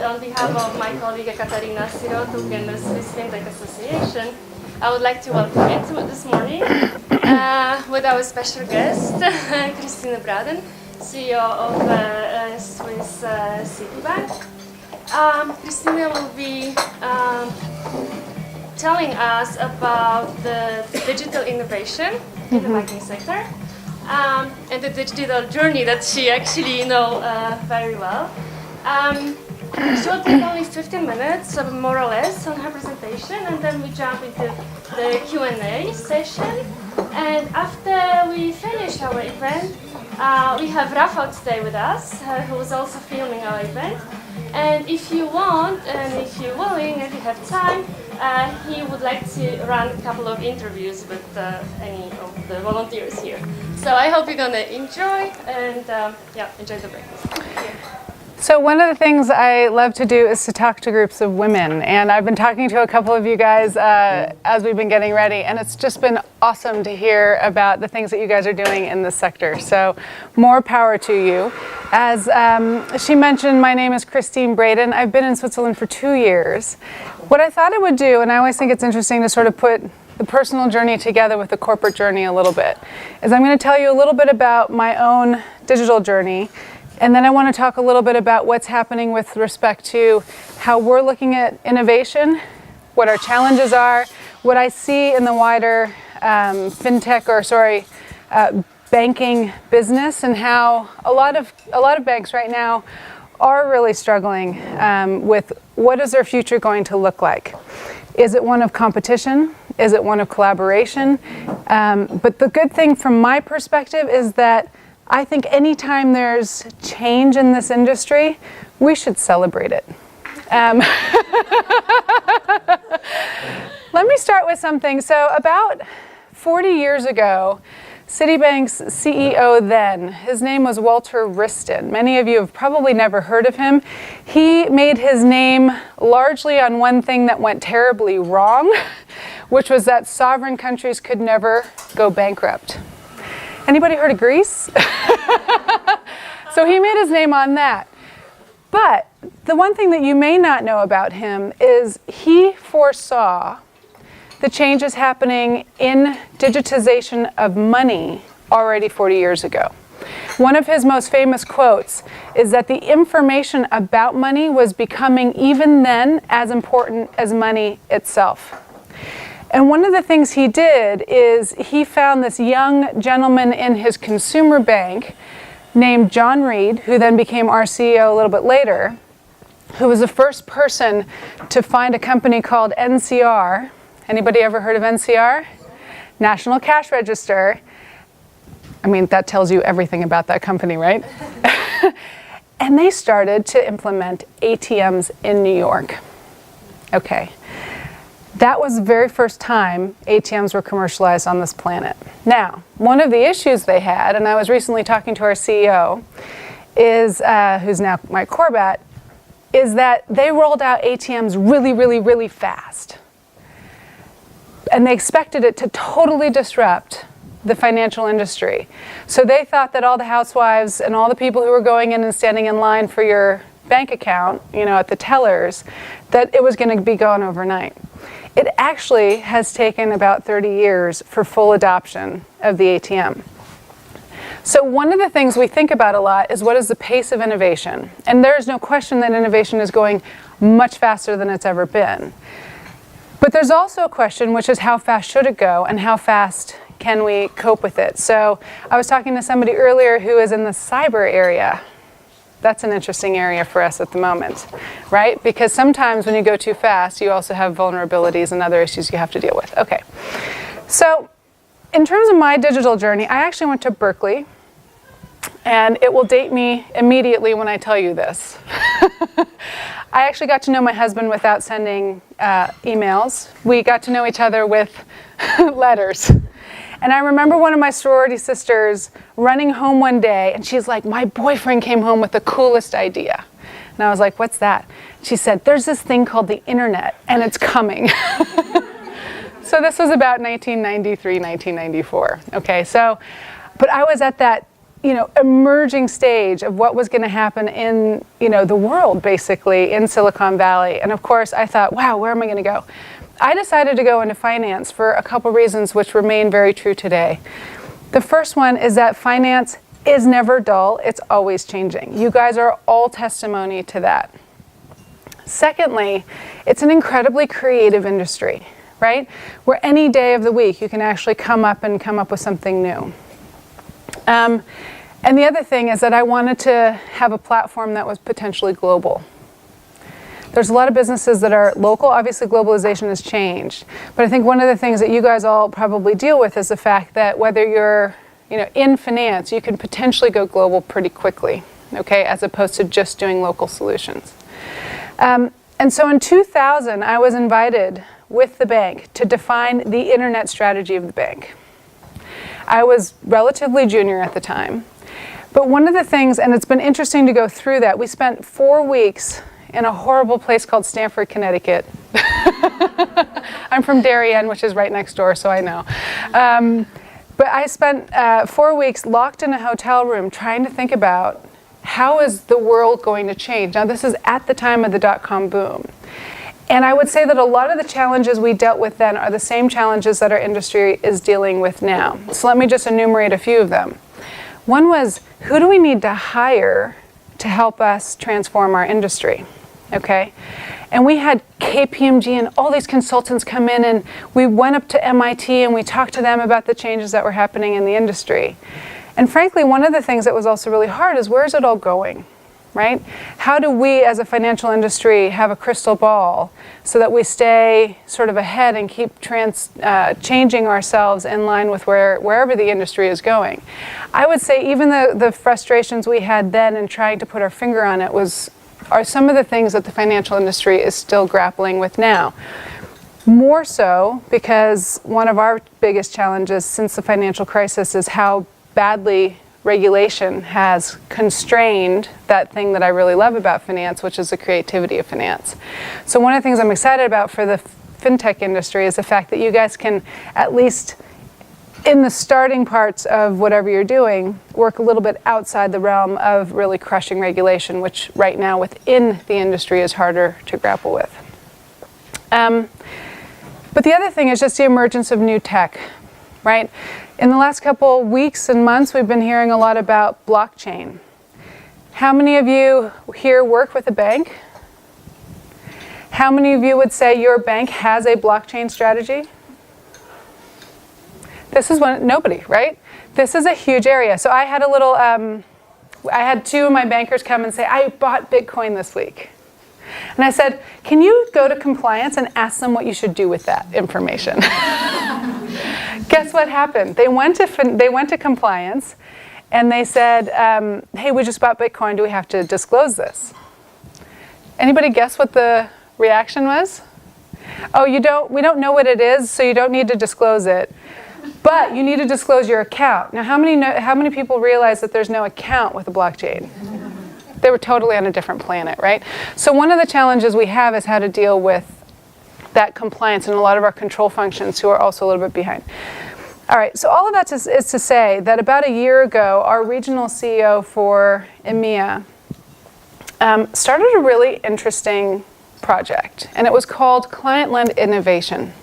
on behalf of my colleague Katarina Sirotuk and the Swiss FinTech Association, I would like to welcome you this morning with our special guest, Christine Braden, CEO of Swiss Citibank. Christina will be telling us about the digital innovation in the banking sector and the digital journey that she actually very well. She will take only 15 minutes, more or less, on her presentation, and then we jump into the Q&A session. And after we finish our event, we have Rafał today with us, who is also filming our event. And if you want, and if you're willing, if you have time, he would like to run a couple of interviews with any of the volunteers here. So I hope you're gonna enjoy, and enjoy the breakfast. So one of the things I love to do is to talk to groups of women, and I've been talking to a couple of you guys as we've been getting ready, and it's just been awesome to hear about the things that you guys are doing in this sector. So more power to you. As she mentioned, my name is Christine Braden. I've been in Switzerland for 2 years. What I thought I would do, and I always think it's interesting to sort of put the personal journey together with the corporate journey a little bit, is I'm going to tell you a little bit about my own digital journey. And then I want to talk a little bit about what's happening with respect to how we're looking at innovation, what our challenges are, what I see in the wider banking business, and how a lot of banks right now are really struggling with what is their future going to look like. Is it one of competition? Is it one of collaboration? But the good thing from my perspective is that I think anytime there's change in this industry, we should celebrate it. Let me start with something. So about 40 years ago, Citibank's CEO then, his name was Walter Wriston. Many of you have probably never heard of him. He made his name largely on one thing that went terribly wrong, which was that sovereign countries could never go bankrupt. Anybody heard of Greece? So he made his name on that. But the one thing that you may not know about him is he foresaw the changes happening in digitization of money already 40 years ago. One of his most famous quotes is that the information about money was becoming even then as important as money itself. And one of the things he did is he found this young gentleman in his consumer bank named John Reed, who then became our CEO a little bit later, who was the first person to find a company called NCR. Anybody ever heard of NCR? National Cash Register. I mean, that tells you everything about that company, right? And they started to implement ATMs in New York. Okay. That was the very first time ATMs were commercialized on this planet. Now, one of the issues they had, and I was recently talking to our CEO, is who's now Mike Corbat, is that they rolled out ATMs really, really, really fast. And they expected it to totally disrupt the financial industry. So they thought that all the housewives and all the people who were going in and standing in line for your bank account, at the tellers, that it was going to be gone overnight. It actually has taken about 30 years for full adoption of the ATM. So one of the things we think about a lot is what is the pace of innovation? And there is no question that innovation is going much faster than it's ever been. But there's also a question, which is how fast should it go and how fast can we cope with it? So I was talking to somebody earlier who is in the cyber area. That's an interesting area for us at the moment, right? Because sometimes when you go too fast, you also have vulnerabilities and other issues you have to deal with. Okay, so in terms of my digital journey, I actually went to Berkeley, and it will date me immediately when I tell you this. I actually got to know my husband without sending emails. We got to know each other with letters. And I remember one of my sorority sisters running home one day, and she's like, my boyfriend came home with the coolest idea. And I was like, what's that? She said, there's this thing called the internet, and it's coming. So this was about 1993, 1994. Okay, so, but I was at that emerging stage of what was going to happen in, the world, basically, in Silicon Valley. And of course, I thought, wow, where am I going to go? I decided to go into finance for a couple reasons which remain very true today. The first one is that finance is never dull. It's always changing. You guys are all testimony to that. Secondly, it's an incredibly creative industry, right? Where any day of the week you can actually come up with something new. And the other thing is that I wanted to have a platform that was potentially global. There's a lot of businesses that are local. Obviously, globalization has changed. But I think one of the things that you guys all probably deal with is the fact that whether you're in finance, you can potentially go global pretty quickly, okay, as opposed to just doing local solutions. And so in 2000, I was invited with the bank to define the internet strategy of the bank. I was relatively junior at the time. But one of the things, and it's been interesting to go through that, we spent 4 weeks in a horrible place called Stamford, Connecticut. I'm from Darien, which is right next door, so I know. But I spent 4 weeks locked in a hotel room trying to think about how is the world going to change. Now, this is at the time of the dot-com boom. And I would say that a lot of the challenges we dealt with then are the same challenges that our industry is dealing with now. So let me just enumerate a few of them. One was, who do we need to hire to help us transform our industry? Okay? And we had KPMG and all these consultants come in, and we went up to MIT and we talked to them about the changes that were happening in the industry. And frankly, one of the things that was also really hard is, where's it all going, right? How do we as a financial industry have a crystal ball so that we stay sort of ahead and keep changing ourselves in line with wherever the industry is going? I would say even the frustrations we had then in trying to put our finger on it are some of the things that the financial industry is still grappling with now. More so because one of our biggest challenges since the financial crisis is how badly regulation has constrained that thing that I really love about finance, which is the creativity of finance. So one of the things I'm excited about for the fintech industry is the fact that you guys can, at least in the starting parts of whatever you're doing, work a little bit outside the realm of really crushing regulation, which right now within the industry is harder to grapple with. But the other thing is just the emergence of new tech, right? In the last couple weeks and months, we've been hearing a lot about blockchain. How many of you here work with a bank? How many of you would say your bank has a blockchain strategy? This is nobody, right? This is a huge area. So I had I had two of my bankers come and say, I bought Bitcoin this week. And I said, can you go to compliance and ask them what you should do with that information? Guess what happened? They went to compliance and they said, hey, we just bought Bitcoin. Do we have to disclose this? Anybody guess what the reaction was? Oh, we don't know what it is, so you don't need to disclose it. But you need to disclose your account. Now, how many people realize that there's no account with a blockchain? They were totally on a different planet, right? So one of the challenges we have is how to deal with that compliance and a lot of our control functions who are also a little bit behind. All right, so all of that is to say that about a year ago, our regional CEO for EMEA started a really interesting project, and it was called Client-Led Innovation.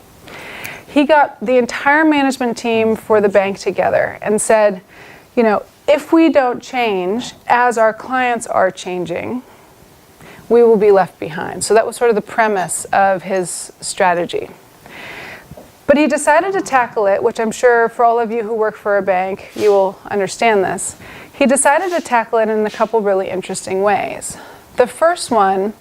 He got the entire management team for the bank together and said, if we don't change as our clients are changing, we will be left behind. So that was sort of the premise of his strategy. But he decided to tackle it, which I'm sure for all of you who work for a bank, you will understand this. He decided to tackle it in a couple really interesting ways. The first one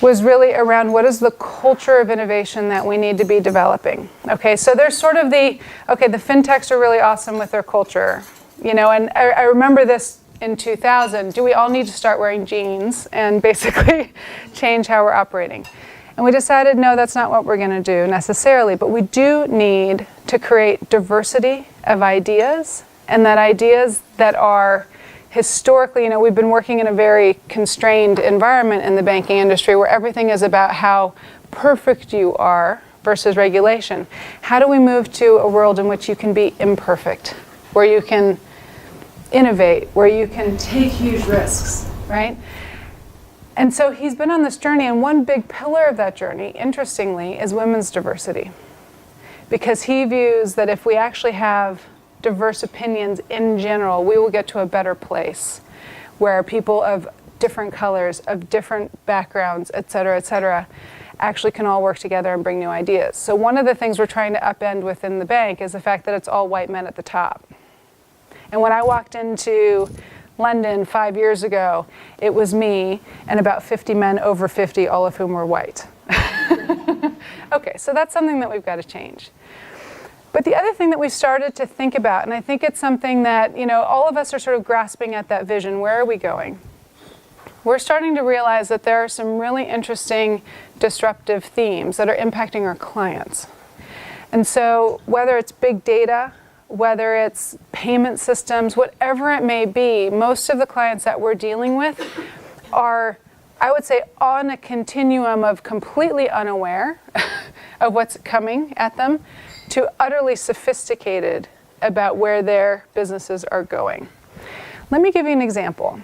was really around what is the culture of innovation that we need to be developing. Okay, so there's sort of the fintechs are really awesome with their culture, and I remember this in 2000, do we all need to start wearing jeans and basically change how we're operating? And we decided, no, that's not what we're going to do necessarily, but we do need to create diversity of ideas, and that ideas that are historically, we've been working in a very constrained environment in the banking industry where everything is about how perfect you are versus regulation. How do we move to a world in which you can be imperfect, where you can innovate, where you can take huge risks, right? And so he's been on this journey, and one big pillar of that journey, interestingly, is women's diversity. Because he views that if we actually have diverse opinions in general, we will get to a better place where people of different colors, of different backgrounds, et cetera, actually can all work together and bring new ideas. So one of the things we're trying to upend within the bank is the fact that it's all white men at the top. And when I walked into London 5 years ago, it was me and about 50 men over 50, all of whom were white. Okay, so that's something that we've got to change. But the other thing that we've started to think about, and I think it's something that, all of us are sort of grasping at that vision, where are we going? We're starting to realize that there are some really interesting disruptive themes that are impacting our clients. And so whether it's big data, whether it's payment systems, whatever it may be, most of the clients that we're dealing with are, I would say, on a continuum of completely unaware of what's coming at them to utterly sophisticated about where their businesses are going. Let me give you an example.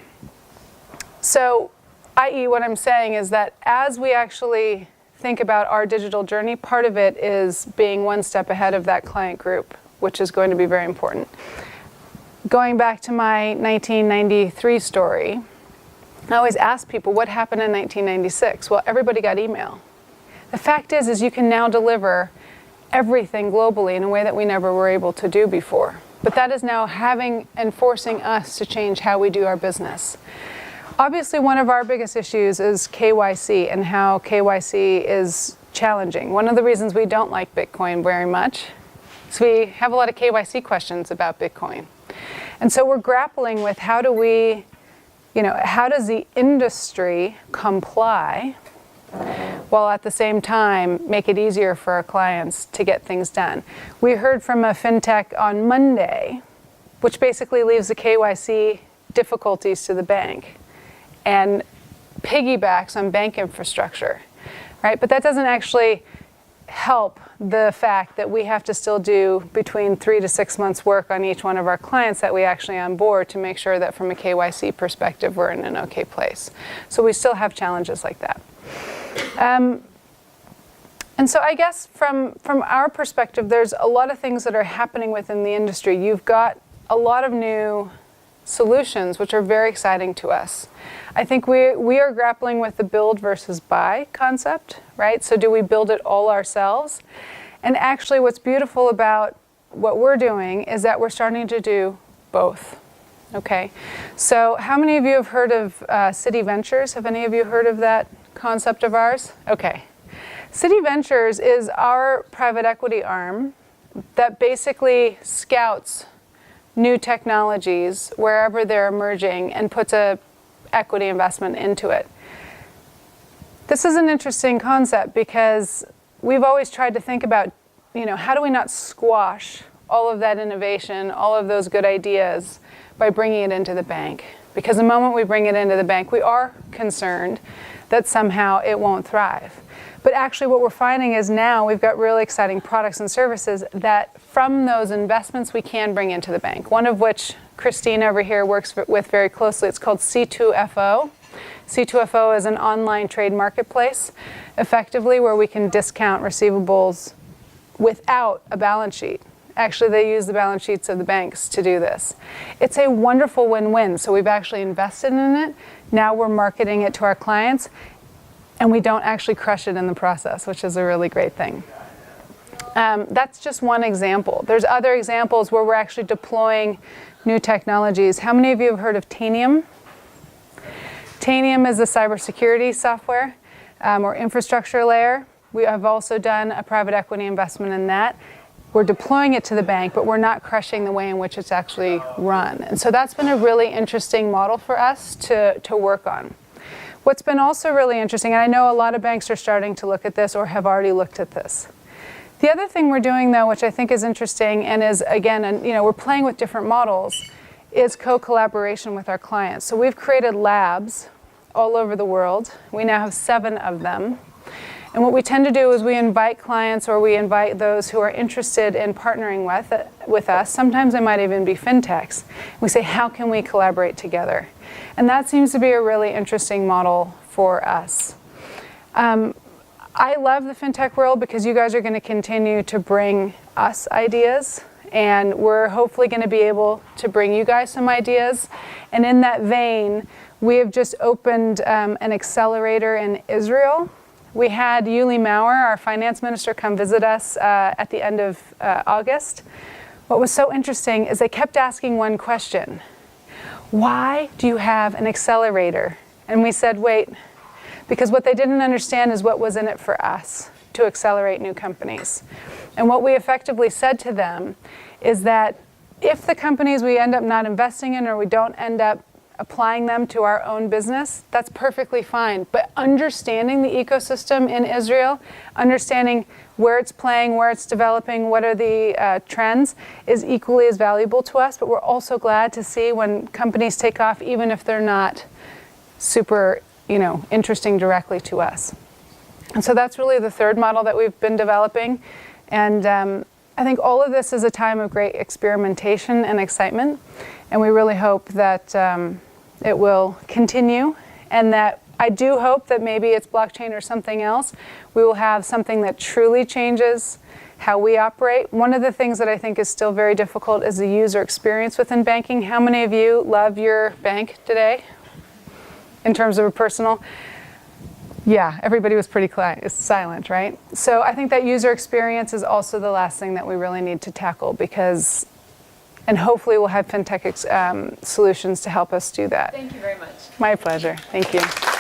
So, i.e. what I'm saying is that as we actually think about our digital journey, part of it is being one step ahead of that client group, which is going to be very important. Going back to my 1993 story, I always ask people, what happened in 1996? Well, everybody got email. The fact is you can now deliver everything globally in a way that we never were able to do before. But that is now forcing us to change how we do our business. Obviously, one of our biggest issues is KYC and how KYC is challenging. One of the reasons we don't like Bitcoin very much is we have a lot of KYC questions about Bitcoin. And so we're grappling with how does the industry comply while at the same time make it easier for our clients to get things done. We heard from a fintech on Monday, which basically leaves the KYC difficulties to the bank and piggybacks on bank infrastructure, right? But that doesn't actually help the fact that we have to still do between 3 to 6 months work on each one of our clients that we actually onboard to make sure that from a KYC perspective we're in an okay place. So we still have challenges like that. And so I guess from our perspective, there's a lot of things that are happening within the industry. You've got a lot of new solutions, which are very exciting to us. I think we are grappling with the build versus buy concept, right? So do we build it all ourselves? And actually what's beautiful about what we're doing is that we're starting to do both. Okay, so how many of you have heard of City Ventures? Have any of you heard of that concept of ours? Okay. City Ventures is our private equity arm that basically scouts new technologies wherever they're emerging and puts a equity investment into it. This is an interesting concept because we've always tried to think about, how do we not squash all of that innovation, all of those good ideas by bringing it into the bank? Because the moment we bring it into the bank, we are concerned that somehow it won't thrive. But actually what we're finding is now we've got really exciting products and services that from those investments we can bring into the bank. One of which Christine over here works with very closely. It's called C2FO. C2FO is an online trade marketplace, effectively, where we can discount receivables without a balance sheet. Actually, they use the balance sheets of the banks to do this. It's a wonderful win-win. So we've actually invested in it. Now we're marketing it to our clients. And we don't actually crush it in the process, which is a really great thing. That's just one example. There's other examples where we're actually deploying new technologies. How many of you have heard of Tanium? Tanium is a cybersecurity software or infrastructure layer. We have also done a private equity investment in that. We're deploying it to the bank, but we're not crushing the way in which it's actually run. And so that's been a really interesting model for us to work on. What's been also really interesting, and I know a lot of banks are starting to look at this or have already looked at this. The other thing we're doing, though, which I think is interesting and is, again, we're playing with different models, is co-collaboration with our clients. So we've created labs all over the world. We now have 7 of them. And what we tend to do is we invite clients or we invite those who are interested in partnering with us. Sometimes they might even be fintechs. We say, how can we collaborate together? And that seems to be a really interesting model for us. I love the fintech world because you guys are going to continue to bring us ideas, and we're hopefully going to be able to bring you guys some ideas. And in that vein, we have just opened an accelerator in Israel. We had Yuli Maurer, our finance minister, come visit us at the end of August. What was so interesting is they kept asking one question: why do you have an accelerator? And we said, wait, because what they didn't understand is what was in it for us to accelerate new companies. And what we effectively said to them is that if the companies we end up not investing in or we don't end up applying them to our own business, that's perfectly fine. But understanding the ecosystem in Israel, understanding where it's playing, where it's developing, what are the trends, is equally as valuable to us. But we're also glad to see when companies take off, even if they're not super interesting directly to us. And so that's really the third model that we've been developing. And I think all of this is a time of great experimentation and excitement. And we really hope that it will continue, and that I do hope that maybe it's blockchain or something else. We will have something that truly changes how we operate. One of the things that I think is still very difficult is the user experience within banking. How many of you love your bank today? In terms of a personal, yeah, everybody was pretty silent, right? So I think that user experience is also the last thing that we really need to tackle, because, and hopefully we'll have fintech solutions to help us do that. Thank you very much. My pleasure. Thank you.